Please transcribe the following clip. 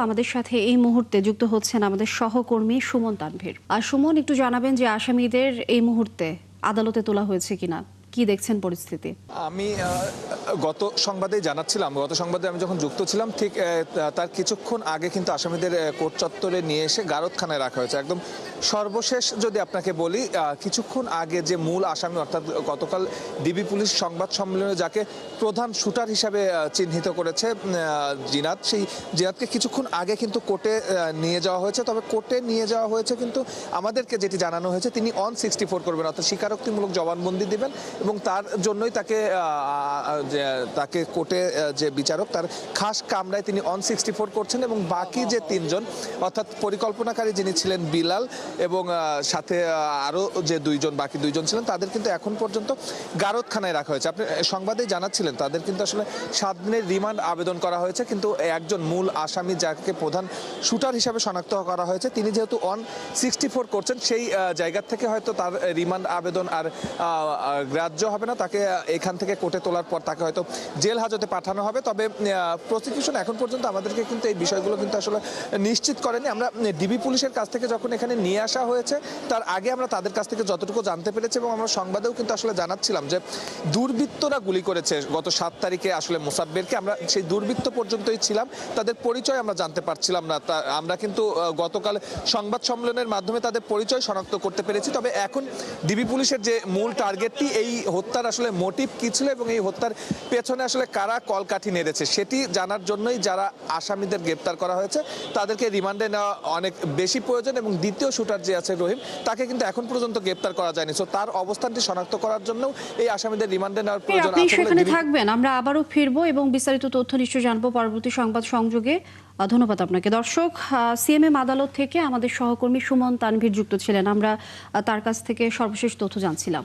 আমাদের সাথে এই মুহূর্তে যুক্ত হচ্ছেন আমাদের সহকর্মী সুমন তানভীর। আর সুমন, একটু জানাবেন যে আসামিদের এই মুহূর্তে আদালতে তোলা হয়েছে কিনা, কি দেখছেন পরিস্থিতি? আমি গত সংবাদে জানাচ্ছিলাম, গত সংবাদে আমি যখন যুক্ত ছিলাম ঠিক তার কিছুক্ষণ আগে কিন্তু আসামিদের কোর্ট চত্বরে নিয়ে এসে গারদখানায় রাখা হয়েছে। একদম সর্বশেষ যদি আপনাকে বলি, কিছুক্ষণ আগে যে মূল আসামি অর্থাৎ গতকাল ডিবি পুলিশ সংবাদ সম্মেলনে যাকে প্রধান শুটার হিসাবে চিহ্নিত করেছে জিনাত, সেই জিনাতকে কিছুক্ষণ আগে কিন্তু কোর্টে নিয়ে যাওয়া হয়েছে। তবে কোর্টে নিয়ে যাওয়া হয়েছে কিন্তু আমাদেরকে যেটি জানানো হয়েছে, তিনি অন 64 করবেন, অর্থাৎ স্বীকারোক্তিমূলক জবানবন্দি দিবেন এবং তার জন্যই তাকে কোর্টে যে বিচারক তার খাস কামরায় তিনি অন 64 করছেন। এবং বাকি যে তিনজন অর্থাৎ পরিকল্পনাকারী যিনি ছিলেন বিলাল এবং সাথে আরও যে বাকি দুইজন ছিলেন, তাদের কিন্তু এখন পর্যন্ত গারদখানায় রাখা হয়েছে। আপনি সংবাদেই জানাচ্ছিলেন তাদের কিন্তু আসলে 7 দিনের রিমান্ড আবেদন করা হয়েছে, কিন্তু একজন মূল আসামি যাকে প্রধান শুটার হিসাবে শনাক্ত করা হয়েছে, তিনি যেহেতু অন 64 করছেন, সেই জায়গা থেকে হয়তো তার রিমান্ড আবেদন আর গ্রাহ্য হবে না। তাকে এখান থেকে কোর্টে তোলার পর তাকে হয়তো জেল হাজতে পাঠানো হবে। তবে প্রসিকিউশন এখন পর্যন্ত আমাদেরকে কিন্তু এই বিষয়গুলো কিন্তু আসলে নিশ্চিত করেনি। আমরা ডিবি পুলিশের কাছ থেকে যখন এখানে নিয়ে আসা হয়েছে, তার আগে আমরা তাদের কাছ থেকে যতটুকু জানতে পেরেছি এবং আমরা সংবাদেও কিন্তু আসলে জানাচ্ছিলাম যে দুর্বৃত্তরা গুলি করেছে গত 7 তারিখে আসলে মোসাব্বেরকে। আমরা সেই দুর্বৃত্ত পর্যন্তই ছিলাম, তাদের পরিচয় আমরা জানতে পারছিলাম না। আমরা কিন্তু গতকাল সংবাদ সম্মেলনের মাধ্যমে তাদের পরিচয় শনাক্ত করতে পেরেছি। তবে এখন ডিবি পুলিশের যে মূল টার্গেটটি, এই হত্যার আসলে মোটিভ কি ছিল এবং এই হত্যার পেছনে আসলে কারা কলকাঠি নেড়েছে সেটি জানার জন্যই যারা আসামিদের গ্রেপ্তার করা হয়েছে তাদেরকে রিমান্ডে নেওয়া অনেক বেশি প্রয়োজন। এবং দ্বিতীয় শুটার যে আছে রহিম, তাকে কিন্তু এখন পর্যন্ত গ্রেপ্তার করা যায়নি। সো তার অবস্থানটি শনাক্ত করার জন্য এই আসামিদের রিমান্ডে নেওয়ার প্রয়োজন। আপনি সেখানে থাকবেন, আমরা আবারও ফিরবো এবং বিস্তারিত তথ্য নিশ্চয় জানবো পরবর্তী সংবাদ সংযোগে। ধন্যবাদ আপনাকে। দর্শক, সিএমএম আদালত থেকে আমাদের সহকর্মী সুমন তানভীর যুক্ত ছিলেন, আমরা তার কাছ থেকে সর্বশেষ তথ্য জানছিলাম।